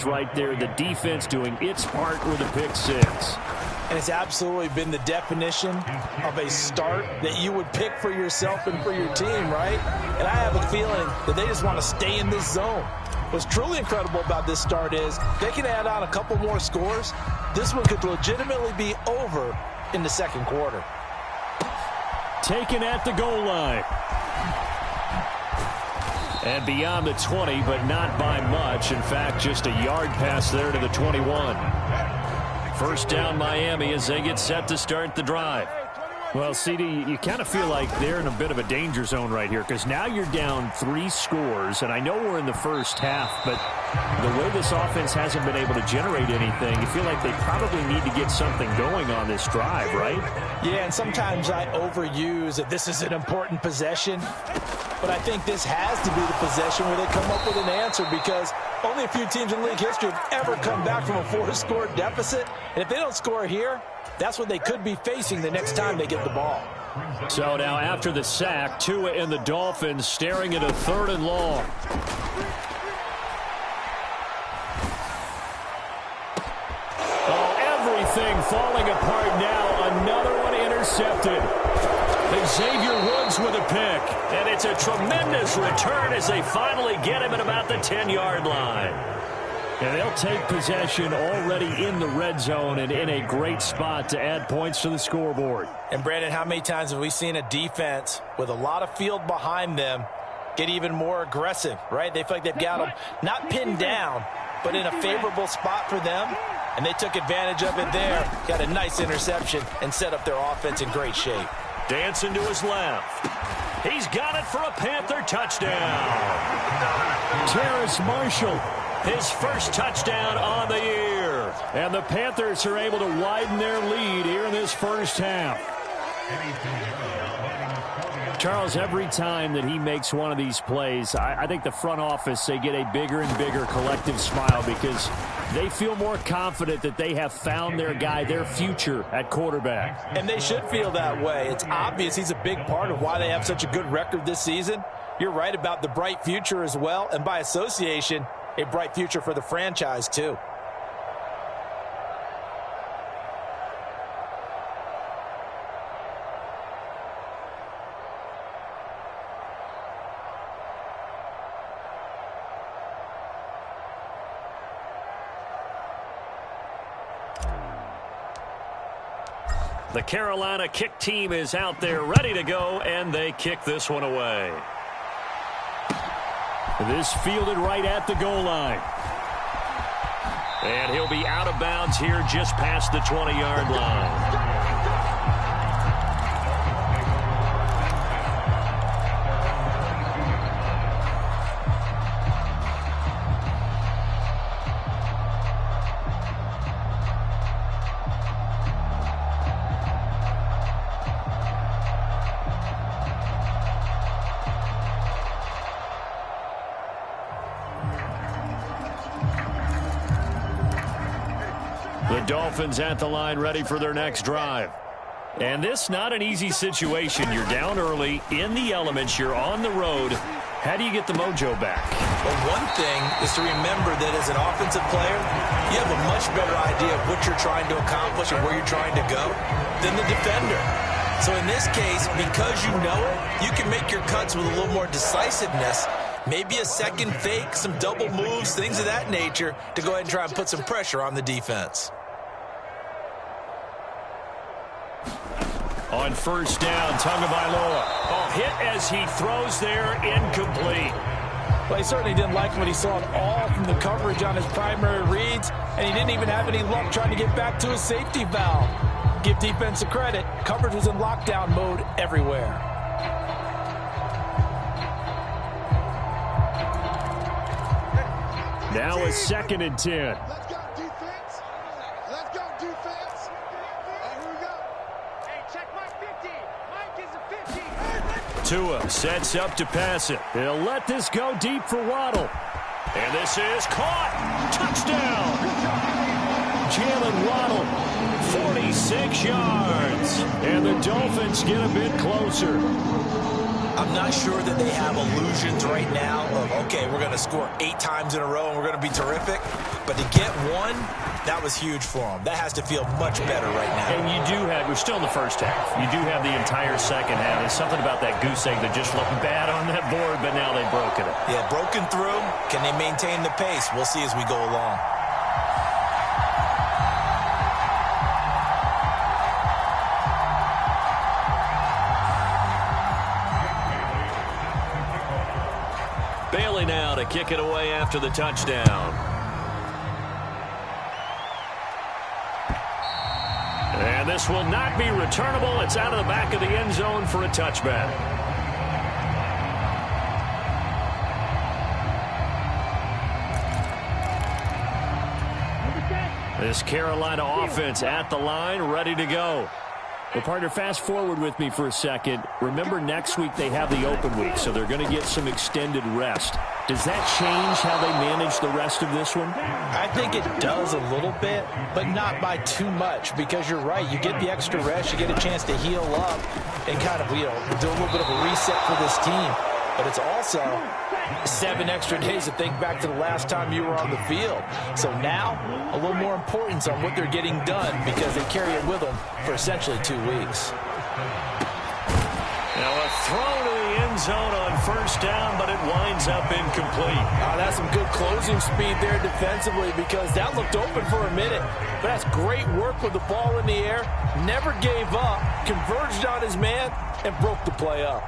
right there. The defense doing its part with a pick six. And it's absolutely been the definition of a start that you would pick for yourself and for your team, right? And I have a feeling that they just want to stay in this zone. What's truly incredible about this start is they can add on a couple more scores. This one could legitimately be over in the second quarter. Taken at the goal line. And beyond the 20, but not by much. In fact, just a yard pass there to the 21. First down Miami as they get set to start the drive. Well, CD, you kind of feel like they're in a bit of a danger zone right here because now you're down 3 scores, and I know we're in the first half, but the way this offense hasn't been able to generate anything, you feel like they probably need to get something going on this drive, right? Yeah, and sometimes I overuse that this is an important possession, but I think this has to be the possession where they come up with an answer because only a few teams in league history have ever come back from a 4-score deficit, and if they don't score here, that's what they could be facing the next time they get the ball. So now after the sack, Tua and the Dolphins staring at a 3rd and long. Oh, everything falling apart now. Another one intercepted. And Xavier Woods with a pick. And it's a tremendous return as they finally get him at about the 10-yard line. And they'll take possession already in the red zone and in a great spot to add points to the scoreboard. And, Brandon, how many times have we seen a defense with a lot of field behind them get even more aggressive, right? They feel like they've got them not pinned down, but in a favorable spot for them. And they took advantage of it there. Got a nice interception and set up their offense in great shape. Dancing to his left. He's got it for a Panther touchdown. Terrace Marshall. His first touchdown on the year. And the Panthers are able to widen their lead here in this first half. Charles, every time that he makes one of these plays, I think the front office, they get a bigger and bigger collective smile because they feel more confident that they have found their guy, their future at quarterback. And they should feel that way. It's obvious he's a big part of why they have such a good record this season. You're right about the bright future as well, and by association, a bright future for the franchise, too. The Carolina kick team is out there ready to go, and they kick this one away. This fielded right at the goal line. And he'll be out of bounds here just past the 20-yard line. The Dolphins at the line ready for their next drive. And this not an easy situation. You're down early, in the elements, you're on the road. How do you get the mojo back? Well, one thing is to remember that as an offensive player, you have a much better idea of what you're trying to accomplish and where you're trying to go than the defender. So in this case, because you know it, you can make your cuts with a little more decisiveness. Maybe a second fake, some double moves, things of that nature to go ahead and try and put some pressure on the defense. On first down, Tagovailoa. Oh, hit as he throws there, incomplete. Well, he certainly didn't like what he saw at all from the coverage on his primary reads, and he didn't even have any luck trying to get back to his safety valve. Give defense a credit. Coverage was in lockdown mode everywhere. Now a 2nd and 10. Let's go, defense. Let's go, defense. Here we go. Hey, check Mike 50. Mike is a 50. Tua sets up to pass it. He'll let this go deep for Waddle. And this is caught. Touchdown. Jalen Waddle, 46 yards. And the Dolphins get a bit closer. I'm not sure that they have illusions right now of, okay, we're going to score 8 times in a row and we're going to be terrific. But to get one, that was huge for them. That has to feel much better right now. And you do have, we're still in the first half. You do have the entire second half. There's something about that goose egg that just looked bad on that board, but now they've broken it. Yeah, broken through. Can they maintain the pace? We'll see as we go along. Bailey now to kick it away after the touchdown. And this will not be returnable. It's out of the back of the end zone for a touchback. This Carolina offense at the line, ready to go. Well, partner, fast forward with me for a second. Remember, next week they have the open week, so they're going to get some extended rest. Does that change how they manage the rest of this one? I think it does a little bit, but not by too much, because you're right. You get the extra rest, you get a chance to heal up and kind of, do a little bit of a reset for this team. But it's also 7 extra days to think back to the last time you were on the field. So now, a little more importance on what they're getting done because they carry it with them for essentially 2 weeks. Now a throw to the end zone on first down, but it winds up incomplete. That's some good closing speed there defensively because that looked open for a minute. But that's great work with the ball in the air. Never gave up, converged on his man, and broke the play up.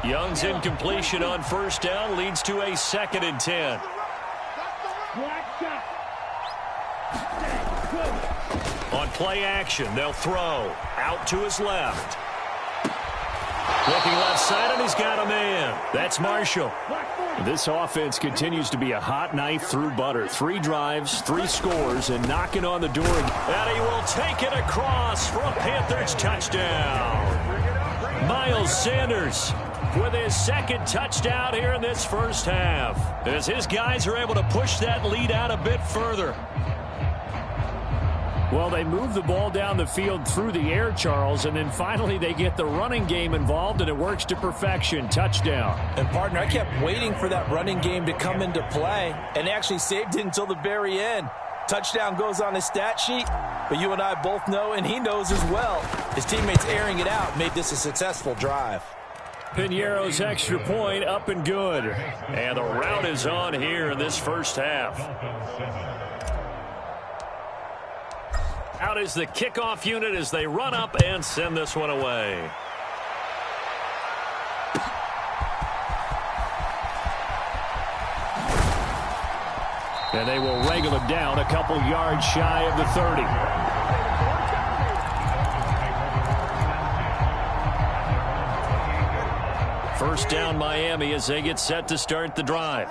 Young's incompletion on first down leads to a 2nd and 10. On play action, they'll throw. Out to his left. Looking left side, and he's got a man. That's Marshall. This offense continues to be a hot knife through butter. 3 drives, 3 scores, and knocking on the door. And he will take it across for a Panthers touchdown. Miles Sanders with his 2nd touchdown here in this first half, as his guys are able to push that lead out a bit further. Well, they move the ball down the field through the air, Charles, and then finally they get the running game involved, and it works to perfection. Touchdown. And, partner, I kept waiting for that running game to come into play, and actually saved it until the very end. Touchdown goes on his stat sheet, but you and I both know, and he knows as well, his teammates airing it out made this a successful drive. Piñeiro's extra point up and good. And the route is on here in this first half. Out is the kickoff unit as they run up and send this one away. And they will wrangle him down a couple yards shy of the 30. First down Miami as they get set to start the drive.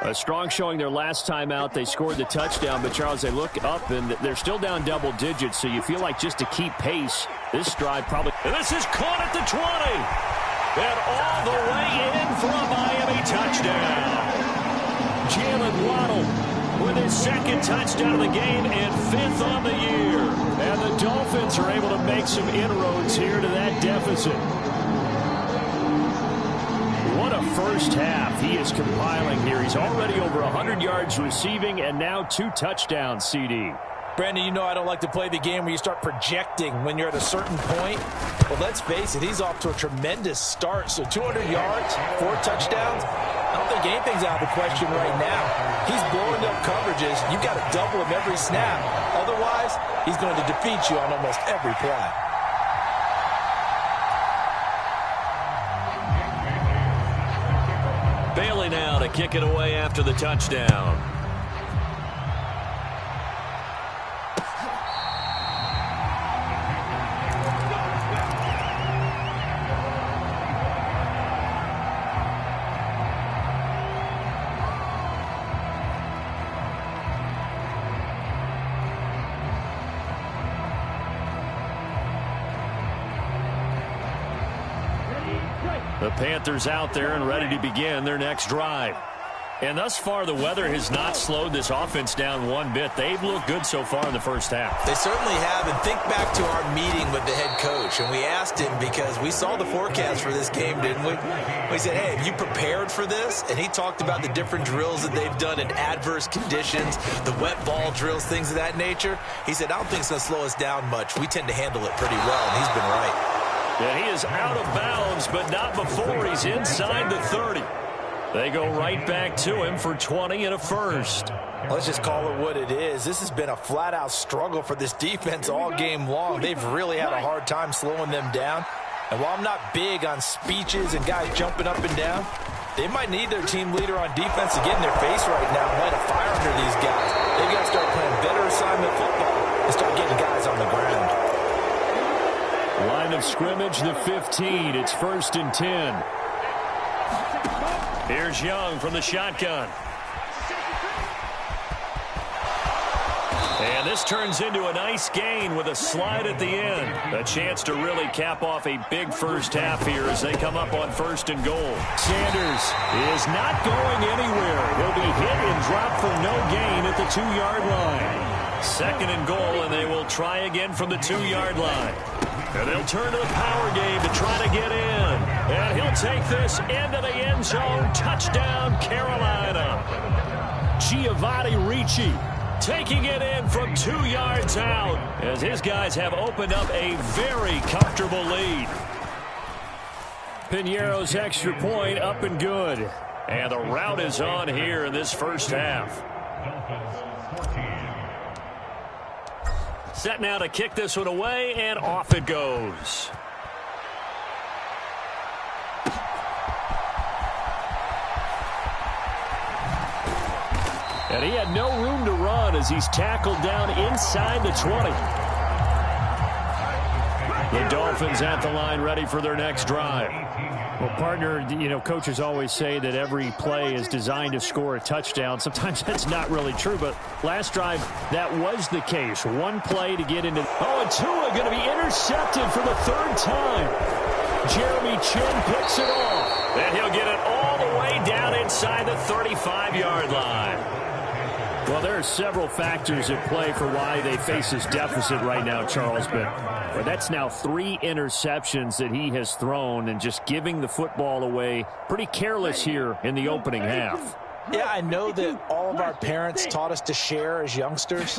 A strong showing their last time out. They scored the touchdown, but Charles, they look up and they're still down double digits, so you feel like just to keep pace, this drive probably... And this is caught at the 20. And all the way in for a Miami touchdown. Jalen Waddle with his 2nd touchdown of the game and 5th on the year. And the Dolphins are able to make some inroads here to that deficit. What a first half he is compiling here. He's already over 100 yards receiving and now 2 touchdowns, CD. Brandon, you know I don't like to play the game where you start projecting when you're at a certain point. Well, let's face it, he's off to a tremendous start. So 200 yards, 4 touchdowns. I don't think anything's out of the question right now. He's blowing up coverages. You've got to double him every snap. Otherwise, he's going to defeat you on almost every play. Bailey now to kick it away after the touchdown. The Panthers out there and ready to begin their next drive. And thus far, the weather has not slowed this offense down one bit. They've looked good so far in the first half. They certainly have. And think back to our meeting with the head coach. And we asked him, because we saw the forecast for this game, didn't we? We said, hey, have you prepared for this? And he talked about the different drills that they've done in adverse conditions, the wet ball drills, things of that nature. He said, I don't think it's going to slow us down much. We tend to handle it pretty well, and he's been right. And he is out of bounds, but not before he's inside the 30. They go right back to him for 20 and a first. Let's just call it what it is. This has been a flat-out struggle for this defense all game long. They've really had a hard time slowing them down. And while I'm not big on speeches and guys jumping up and down, they might need their team leader on defense to get in their face right now and light a fire under these guys. They've got to start playing better assignment football and start getting guys on the ground. Line of scrimmage, the 15. It's 1st and 10. Here's Young from the shotgun. And this turns into a nice gain with a slide at the end. A chance to really cap off a big first half here as they come up on 1st and goal. Sanders is not going anywhere. He'll be hit and dropped for no gain at the 2-yard line. 2nd and goal, and they will try again from the 2-yard line. And they'll turn to the power game to try to get in. And he'll take this into the end zone. Touchdown, Carolina. Giovanni Ricci taking it in from 2 yards out as his guys have opened up a very comfortable lead. Piñeiro's extra point up and good. And the route is on here in this first half. Set now to kick this one away, and off it goes. And he had no room to run as he's tackled down inside the 20. The Dolphins at the line ready for their next drive. Well, partner, you know, coaches always say that every play is designed to score a touchdown. Sometimes that's not really true, but last drive, that was the case. One play to get into... Oh, and Tua going to be intercepted for the 3rd time. Jeremy Chinn picks it off. And he'll get it all the way down inside the 35-yard line. Well, there are several factors at play for why they face this deficit right now, Charles, but that's now 3 interceptions that he has thrown and just giving the football away pretty careless here in the opening half. Yeah, I know that all of our parents taught us to share as youngsters,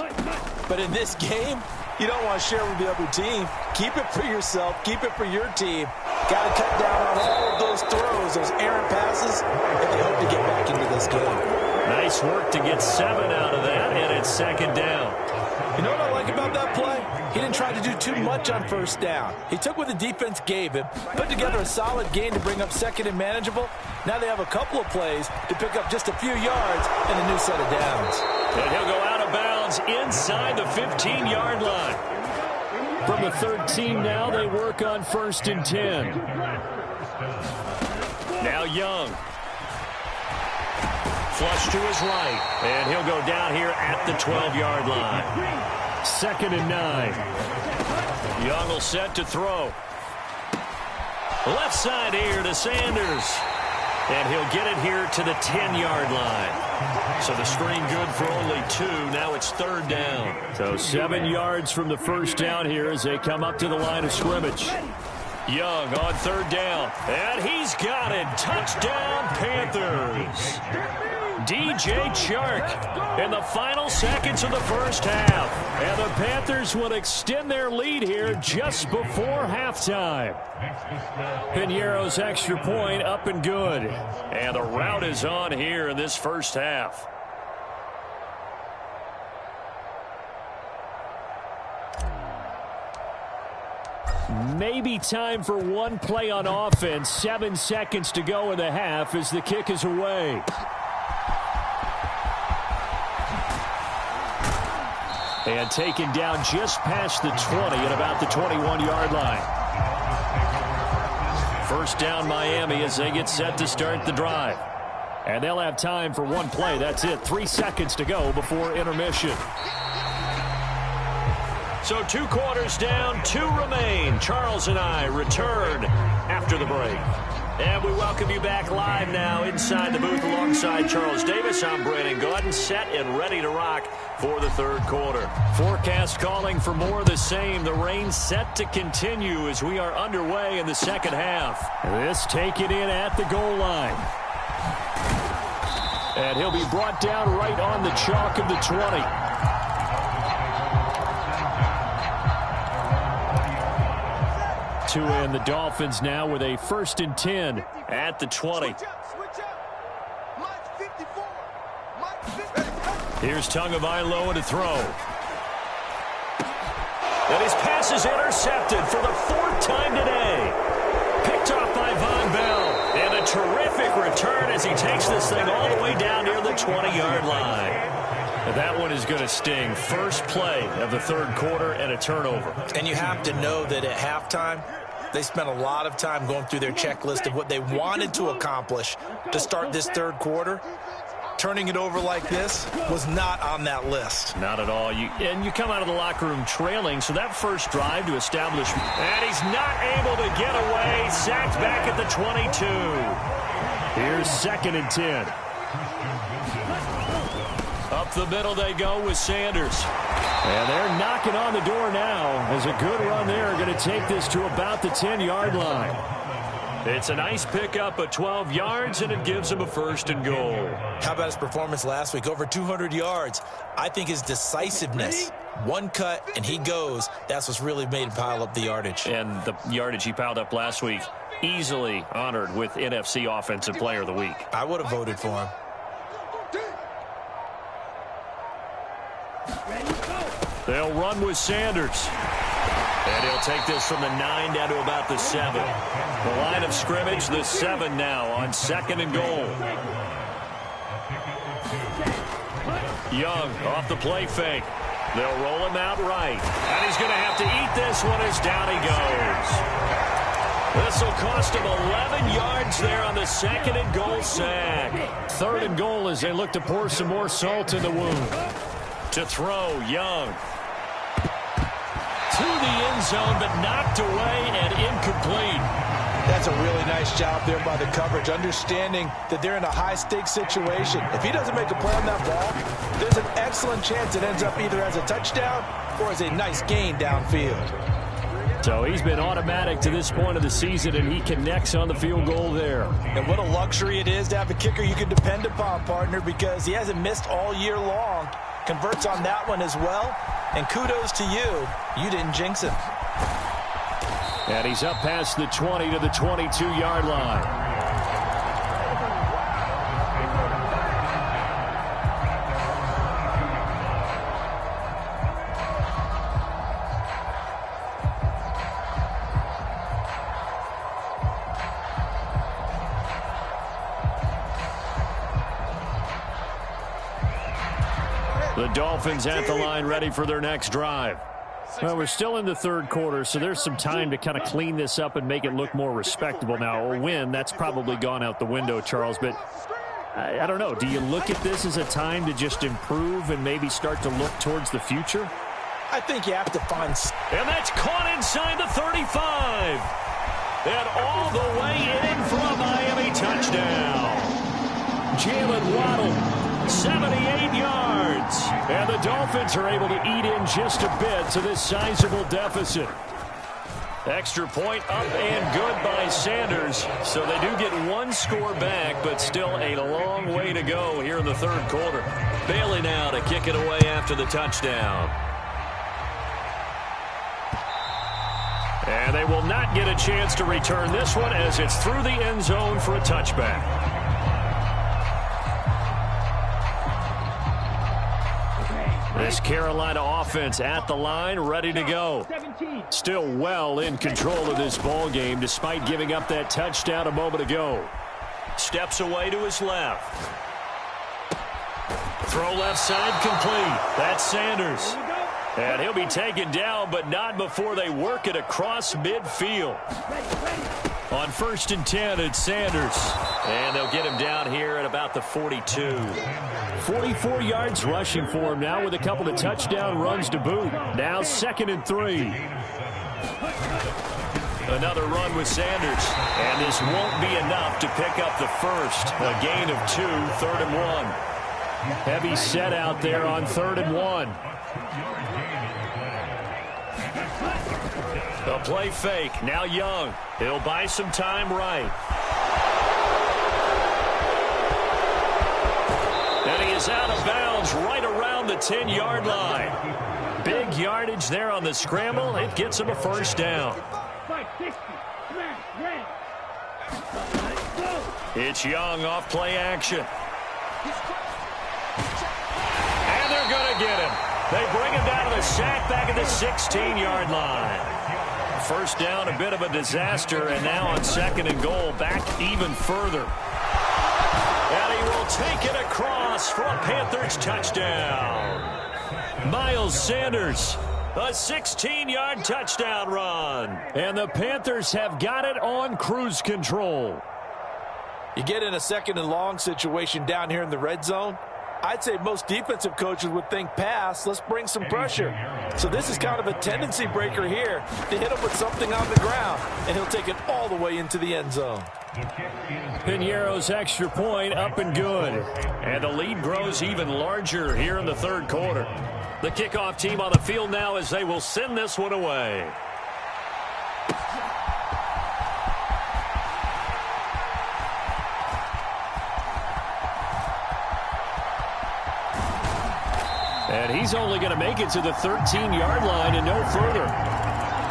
but in this game, you don't want to share with the other team. Keep it for yourself. Keep it for your team. Got to cut down on all of those throws, those errant passes, if they hope to get back into this game. Nice work to get 7 out of that, and it's 2nd down. You know what I like about that play? He didn't try to do too much on 1st down. He took what the defense gave him, put together a solid gain to bring up 2nd and manageable. Now they have a couple of plays to pick up just a few yards and a new set of downs. And he'll go out of bounds inside the 15-yard line. From the 13 now, they work on 1st and 10. Now Young. Flush to his right, and he'll go down here at the 12-yard line. 2nd and 9. Young will set to throw. Left side here to Sanders. And he'll get it here to the 10-yard line. So the screen good for only 2. Now it's 3rd down. So 7 yards from the 1st down here as they come up to the line of scrimmage. Young on 3rd down. And he's got it. Touchdown, Panthers. DJ Chark in the final seconds of the first half. And the Panthers will extend their lead here just before halftime. Piñeiro's extra point up and good. And the route is on here in this first half. Maybe time for one play on offense. 7 seconds to go in the half as the kick is away. And taken down just past the 20 at about the 21-yard line. 1st down Miami as they get set to start the drive. And they'll have time for one play. That's it. 3 seconds to go before intermission. So 2 quarters down, 2 remain. Charles and I return after the break. And we welcome you back live now inside the booth alongside Charles Davis. I'm Brandon Gaudin, set and ready to rock for the third quarter. Forecast calling for more of the same. The rain set to continue as we are underway in the second half. This taken in at the goal line. And he'll be brought down right on the chalk of the 20. To end the Dolphins now with a 1st and 10 at the 20. Here's Tagovailoa to throw. And his pass is intercepted for the 4th time today. Picked off by Von Bell. And a terrific return as he takes this thing all the way down near the 20-yard line. And that one is going to sting. First play of the third quarter and a turnover. And you have to know that at halftime, they spent a lot of time going through their checklist of what they wanted to accomplish to start this third quarter. Turning it over like this was not on that list. Not at all. And you come out of the locker room trailing, so that first drive to establish. And he's not able to get away. Sacked back at the 22. Here's 2nd and 10. Up the middle they go with Sanders. And they're knocking on the door now as a good run there. Going to take this to about the 10-yard line. It's a nice pickup of 12 yards, and it gives him a 1st and goal. How about his performance last week? Over 200 yards. I think his decisiveness, one cut, and he goes. That's what's really made him pile up the yardage. And the yardage he piled up last week, easily honored with NFC Offensive Player of the Week. I would have voted for him. They'll run with Sanders. And he'll take this from the 9 down to about the 7. The line of scrimmage, the 7 now on 2nd and goal. Young off the play fake. They'll roll him out right. And he's going to have to eat this one as down he goes. This will cost him 11 yards there on the 2nd and goal sack. 3rd and goal as they look to pour some more salt in the wound. To throw, Young. To the end zone, but knocked away and incomplete. That's a really nice job there by the coverage, understanding that they're in a high-stakes situation. If he doesn't make a play on that ball, there's an excellent chance it ends up either as a touchdown or as a nice gain downfield. So he's been automatic to this point of the season, and he connects on the field goal there. And what a luxury it is to have a kicker you can depend upon, partner, because he hasn't missed all year long. Converts on that one as well. And kudos to you. You didn't jinx him. And he's up past the 20 to the 22-yard line. The Dolphins at the line ready for their next drive. Well, we're still in the third quarter, so there's some time to kind of clean this up and make it look more respectable. Now, a win, that's probably gone out the window, Charles, but I don't know. Do you look at this as a time to just improve and maybe start to look towards the future? I think you have to find... And that's caught inside the 35. And all the way in for a Miami touchdown. Jalen Waddle, 78 yards. And the Dolphins are able to eat in just a bit to this sizable deficit. Extra point up and good by Sanders. So they do get one score back, but still a long way to go here in the third quarter. Bailey now to kick it away after the touchdown. And they will not get a chance to return this one as it's through the end zone for a touchback. This Carolina offense at the line, ready to go. Still well in control of this ball game despite giving up that touchdown a moment ago. Steps away to his left. Throw left side complete. That's Sanders. And he'll be taken down, but not before they work it across midfield. On 1st and 10, it's Sanders. And they'll get him down here at about the 42. 44 yards rushing for him now with a couple of touchdown runs to boot. Now 2nd and 3. Another run with Sanders. And this won't be enough to pick up the first. A gain of 2, 3rd and 1. Heavy set out there on 3rd and 1. The play fake. Now Young. He'll buy some time right. And he is out of bounds right around the 10-yard line. Big yardage there on the scramble. It gets him a first down. It's Young off play action. And they're going to get him. They bring him down to the sack back at the 16-yard line. First down, a bit of a disaster, and now on 2nd and goal, back even further. And he will take it across for a Panthers touchdown. Miles Sanders, a 16-yard touchdown run. And the Panthers have got it on cruise control. You get in a 2nd and long situation down here in the red zone. I'd say most defensive coaches would think pass. Let's bring some pressure. So this is kind of a tendency breaker here to hit him with something on the ground, and he'll take it all the way into the end zone. Piñeiro's extra point up and good. And the lead grows even larger here in the 3rd quarter. The kickoff team on the field now as they will send this one away. And he's only going to make it to the 13-yard line and no further.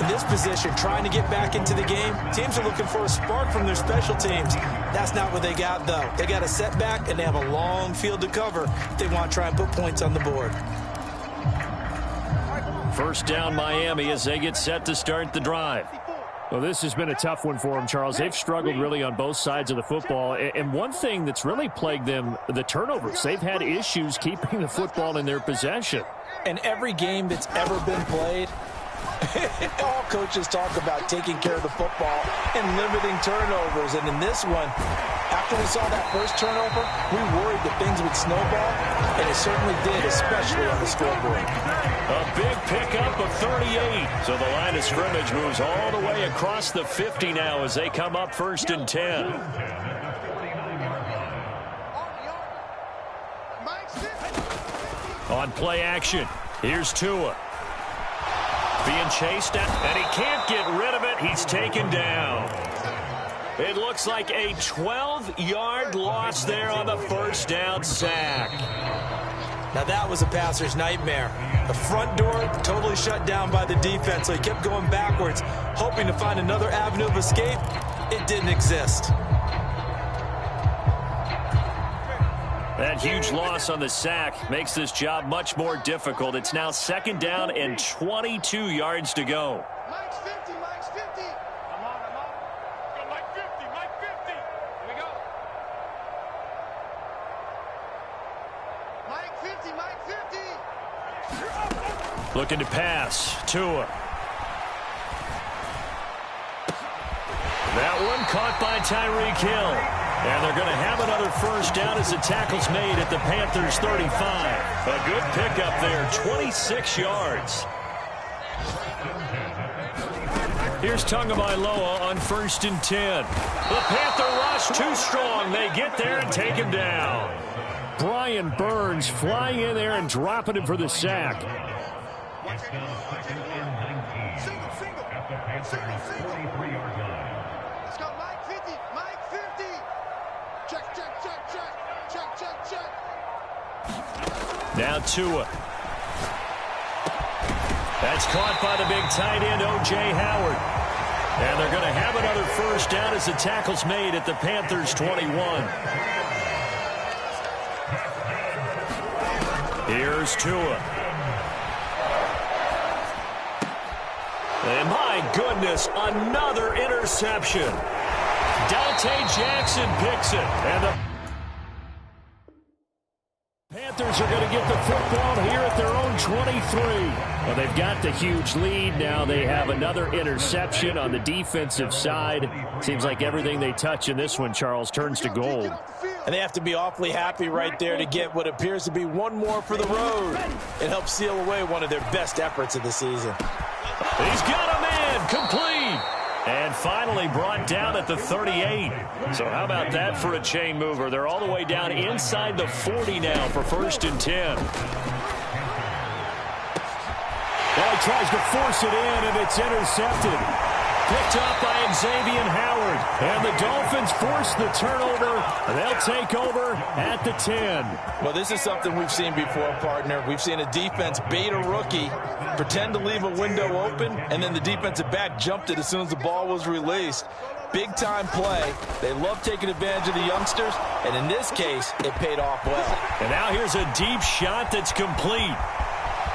In this position, trying to get back into the game, teams are looking for a spark from their special teams. That's not what they got, though. They got a setback, and they have a long field to cover if they want to try and put points on the board. First down, Miami, as they get set to start the drive. Well, this has been a tough one for them, Charles. They've struggled really on both sides of the football. And one thing that's really plagued them, the turnovers. They've had issues keeping the football in their possession. And every game that's ever been played, all coaches talk about taking care of the football and limiting turnovers. And in this one, after we saw that first turnover, we worried that things would snowball, and it certainly did, especially on the scoreboard. A big pickup of 38. So the line of scrimmage moves all the way across the 50 now as they come up 1st and 10. On play action, here's Tua. Being chased down, and he can't get rid of it. He's taken down. It looks like a 12-yard loss there on the first down sack. Now that was a passer's nightmare. The front door totally shut down by the defense, so he kept going backwards, hoping to find another avenue of escape. It didn't exist. That huge loss on the sack makes this job much more difficult. It's now 2nd down and 22 yards to go. Mike's 50, Mike's 50. I'm on. Go Mike 50, Mike 50. Here we go. Mike 50, Mike 50. Looking to pass. Tua. That one caught by Tyreek Hill. And they're going to have another first down as the tackle's made at the Panthers 35. A good pickup there, 26 yards. Here's Tagovailoa on 1st and 10. The Panther rush too strong. They get there and take him down. Brian Burns flying in there and dropping him for the sack. Let's go, Mike 50, Mike 50. Check. Now Tua. That's caught by the big tight end, O.J. Howard. And they're going to have another first down as the tackle's made at the Panthers 21. Here's Tua. And my goodness, another interception. Dante Jackson picks it. And the Panthers are going to get the football here at their own 23. Well, they've got the huge lead. Now they have another interception on the defensive side. Seems like everything they touch in this one, Charles, turns to gold. And they have to be awfully happy right there to get what appears to be one more for the road. It helps seal away one of their best efforts of the season. He's got a man complete. And finally brought down at the 38. So how about that for a chain mover? They're all the way down inside the 40 now for 1st and 10. Well, he tries to force it in, and it's intercepted. Picked up by Xavier Howard. And the Dolphins force the turnover. They'll take over at the 10. Well, this is something we've seen before, partner. We've seen a defense bait a rookie, pretend to leave a window open, and then the defensive back jumped it as soon as the ball was released. Big-time play. They love taking advantage of the youngsters, and in this case, it paid off well. And now here's a deep shot that's complete.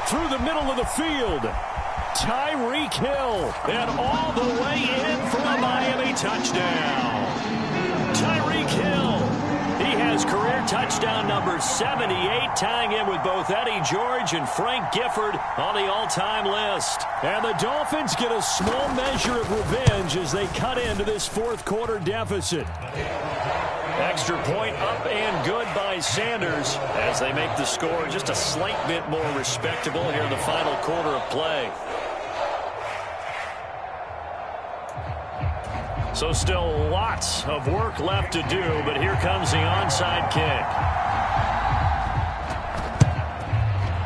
Through the middle of the field. Tyreek Hill, and all the way in for a Miami touchdown. Tyreek Hill, he has career touchdown number 78, tying him with both Eddie George and Frank Gifford on the all-time list. And the Dolphins get a small measure of revenge as they cut into this fourth-quarter deficit. Extra point up and good by Sanders as they make the score just a slight bit more respectable here in the final quarter of play. So still lots of work left to do, but here comes the onside kick.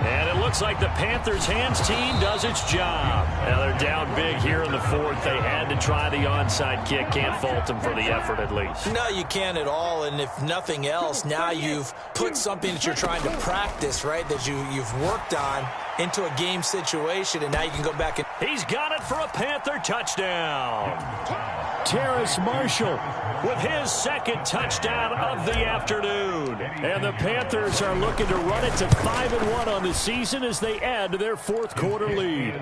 And it looks like the Panthers' hands team does its job. Now they're down big here in the fourth. They had to try the onside kick. Can't fault them for the effort at least. No, you can't at all. And if nothing else, now you've put something that you're trying to practice, right, that you've worked on into a game situation, and now you can go back and... He's got it for a Panther touchdown. Terrace Marshall with his second touchdown of the afternoon. And the Panthers are looking to run it to 5-1 on the season as they add to their fourth-quarter lead.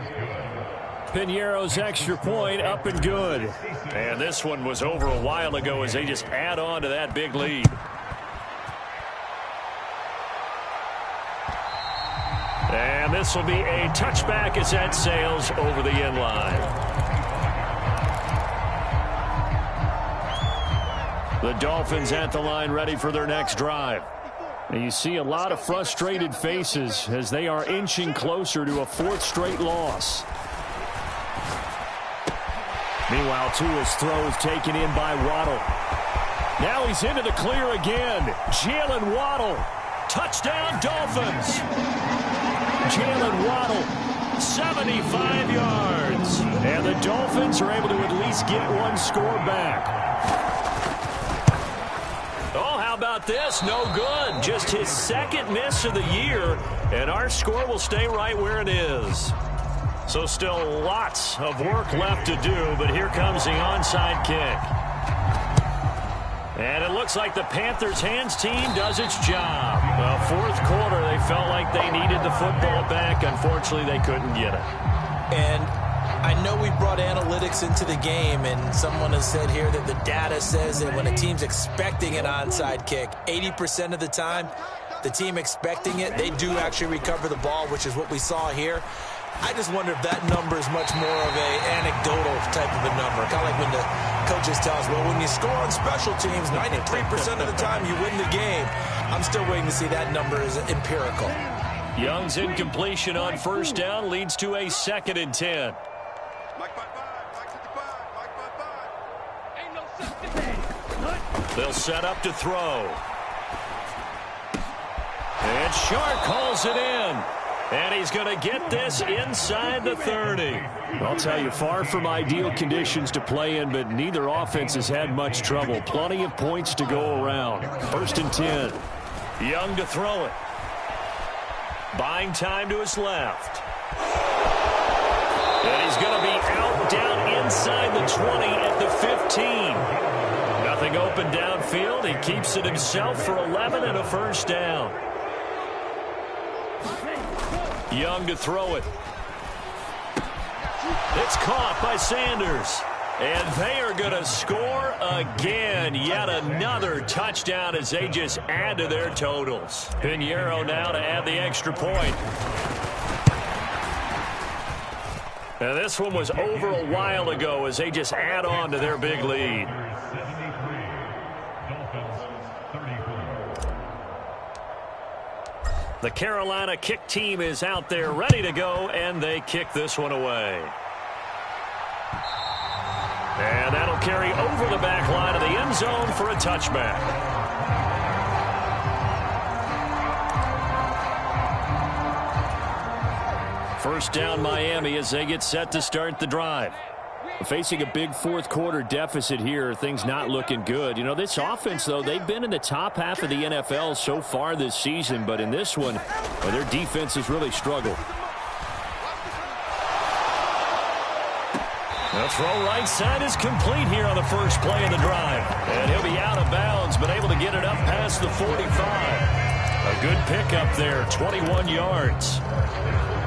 Piñeiro's extra point up and good. And this one was over a while ago as they just add on to that big lead. And this will be a touchback as that sails over the end line. The Dolphins at the line ready for their next drive. And you see a lot of frustrated faces as they are inching closer to a fourth straight loss. Meanwhile, Tua's throw is taken in by Waddle. Now he's into the clear again. Jalen Waddle. Touchdown, Dolphins. Jalen Waddle, 75 yards. And the Dolphins are able to at least get one score back. Oh, how about this? No good. Just his second miss of the year, and our score will stay right where it is. So still lots of work left to do, but here comes the onside kick. And it looks like the Panthers' hands team does its job. Well, fourth quarter, they felt like they needed the football back. Unfortunately, they couldn't get it. And I know we brought analytics into the game, and someone has said here that the data says that when a team's expecting an onside kick, 80% of the time, the team expecting it, they do actually recover the ball, which is what we saw here. I just wonder if that number is much more of an anecdotal type of a number. Kind of like when the coaches tell us, well, when you score on special teams, 93% of the time you win the game. I'm still waiting to see that number is empirical. Young's incompletion on first down leads to a 2nd and 10. They'll set up to throw. And Shark calls it in. And he's going to get this inside the 30. I'll tell you, far from ideal conditions to play in, but neither offense has had much trouble. Plenty of points to go around. 1st and 10. Young to throw it. Buying time to his left. And he's going to be out down inside the 20 at the 15. Nothing open downfield. He keeps it himself for 11 and a first down. Young to throw it. It's caught by Sanders. And they are going to score again. Yet another touchdown as they just add to their totals. Piñeiro now to add the extra point. And this one was over a while ago as they just add on to their big lead. The Carolina kick team is out there ready to go, and they kick this one away. And that'll carry over the back line of the end zone for a touchback. First down Miami as they get set to start the drive. Facing a big fourth quarter deficit here, things not looking good. You know, this offense, though, they've been in the top half of the NFL so far this season, but in this one, well, their defense has really struggled. The throw right side is complete here on the first play of the drive. And he'll be out of bounds, but able to get it up past the 45. A good pickup there, 21 yards.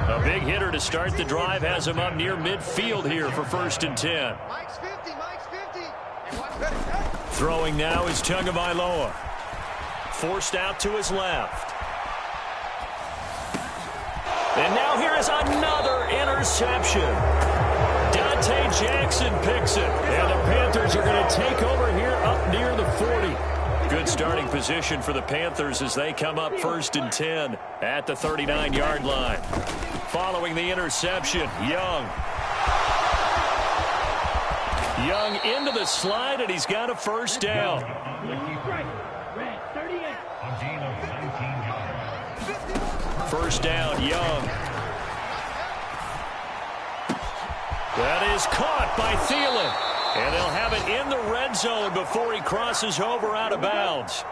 A big hitter to start the drive has him up near midfield here for 1st and 10. Mike's 50, Mike's 50. Throwing now is Tagovailoa. Forced out to his left. And now here is another interception. Dante Jackson picks it. And the Panthers are going to take over here up near the 40. Good starting position for the Panthers as they come up 1st and 10 at the 39-yard line. Following the interception, Young into the slide, and he's got a first down. First down, Young. That is caught by Thielen. And they'll have it in the red zone before he crosses over out of bounds.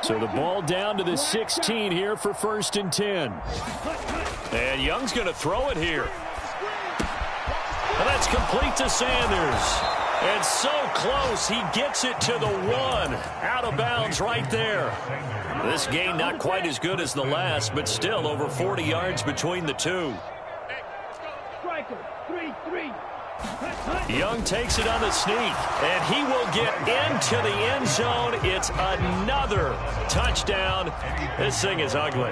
So the ball down to the 16 here for 1st and 10. And Young's going to throw it here. And that's complete to Sanders. And so close, he gets it to the 1. Out of bounds right there. This gain not quite as good as the last, but still over 40 yards between the two. Young takes it on the sneak, and he will get into the end zone. It's another touchdown. This thing is ugly.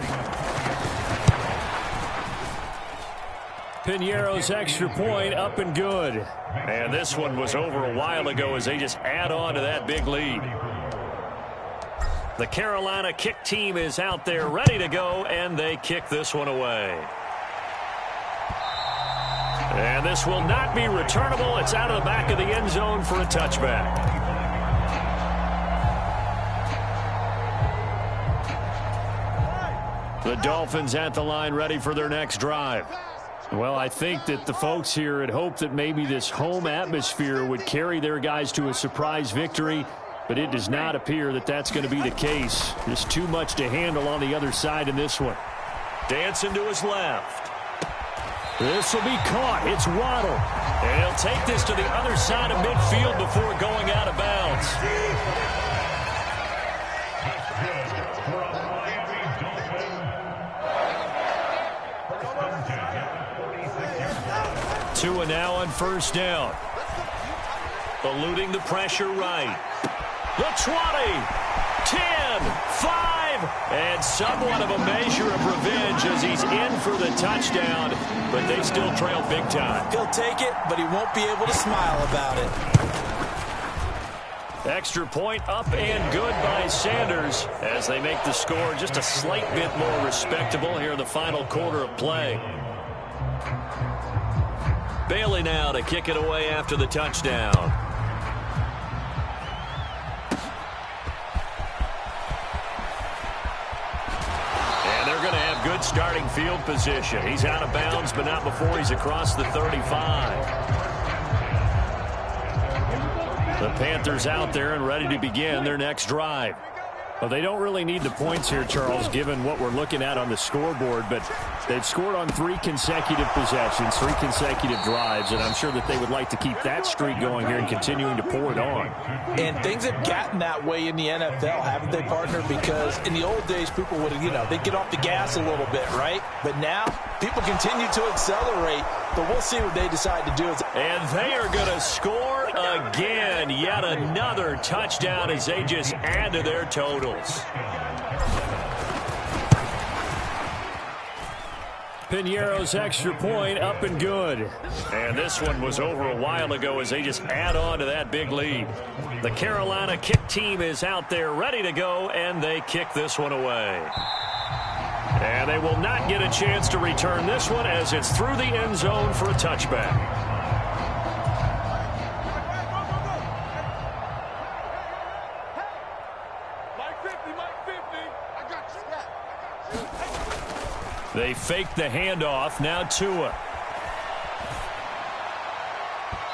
Piñeiro's extra point up and good. And this one was over a while ago as they just add on to that big lead. The Carolina kick team is out there ready to go, and they kick this one away. And this will not be returnable. It's out of the back of the end zone for a touchback. The Dolphins at the line ready for their next drive. Well, I think that the folks here had hoped that maybe this home atmosphere would carry their guys to a surprise victory, but it does not appear that that's going to be the case. There's too much to handle on the other side in this one. Dancing to his left. This will be caught. It's Waddle. And he'll take this to the other side of midfield before going out of bounds. Tua now on first down. Eluding the pressure right. The 20, 10, 5, and somewhat of a measure of revenge as he's in for the touchdown, but they still trail big time. He'll take it, but he won't be able to smile about it. Extra point up and good by Sanders as they make the score just a slight bit more respectable here in the final quarter of play. Bailey now to kick it away after the touchdown. Good starting field position. He's out of bounds, but not before he's across the 35. The Panthers out there and ready to begin their next drive. Well, they don't really need the points here, Charles, given what we're looking at on the scoreboard, but they've scored on 3 consecutive possessions, 3 consecutive drives, and I'm sure that they would like to keep that streak going here and continuing to pour it on. And things have gotten that way in the NFL, haven't they, partner? Because in the old days, people would, they'd get off the gas a little bit, right? But now, people continue to accelerate, but we'll see what they decide to do. And they are going to score again. Yet another touchdown as they just add to their totals. Piñeiro's extra point up and good. And this one was over a while ago as they just add on to that big lead. The Carolina kick team is out there ready to go, and they kick this one away. And they will not get a chance to return this one as it's through the end zone for a touchback. They fake the handoff. Now Tua.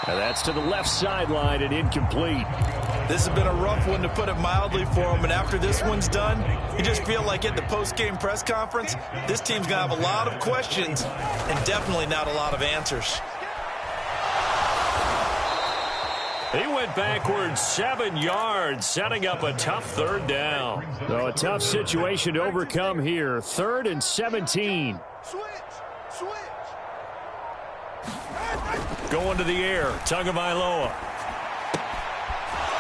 And that's to the left sideline and incomplete. This has been a rough one, to put it mildly, for him. And after this one's done, you just feel like at the post-game press conference, this team's going to have a lot of questions and definitely not a lot of answers. He went backwards 7 yards, setting up a tough third down. So a tough situation to overcome here. 3rd and 17. Going to the air, Tagovailoa.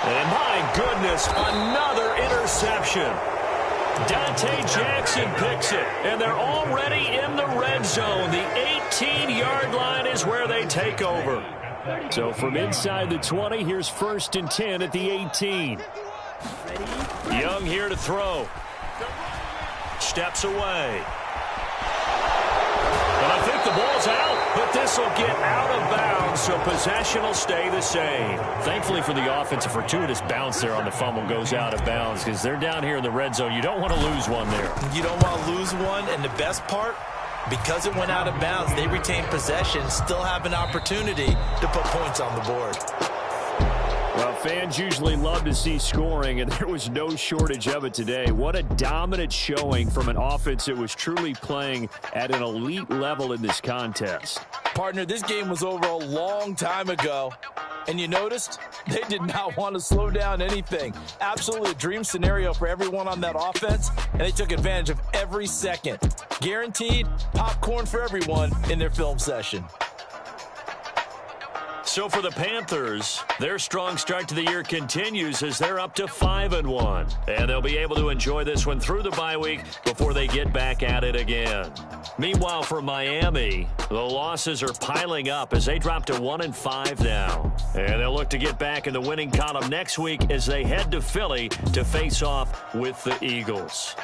And my goodness, another interception. Dante Jackson picks it, and they're already in the red zone. The 18-yard line is where they take over. So from inside the 20, here's 1st and 10 at the 18. Young here to throw. Steps away. And I think the ball's out, but this will get out of bounds, so possession will stay the same. Thankfully for the offense, a fortuitous bounce there on the fumble goes out of bounds because they're down here in the red zone. You don't want to lose one there. You don't want to lose one, and the best part, because it went out of bounds, they retain possession, still have an opportunity to put points on the board. Well, fans usually love to see scoring, and there was no shortage of it today. What a dominant showing from an offense that was truly playing at an elite level in this contest. Partner, this game was over a long time ago, and you noticed they did not want to slow down anything. Absolutely a dream scenario for everyone on that offense, and they took advantage of every second. Guaranteed popcorn for everyone in their film session. So for the Panthers, their strong start to the year continues as they're up to 5-1. And they'll be able to enjoy this one through the bye week before they get back at it again. Meanwhile, for Miami, the losses are piling up as they drop to 1-5 now. And they'll look to get back in the winning column next week as they head to Philly to face off with the Eagles.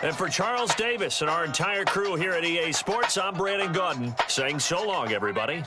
And for Charles Davis and our entire crew here at EA Sports, I'm Brandon Gaudin saying so long, everybody.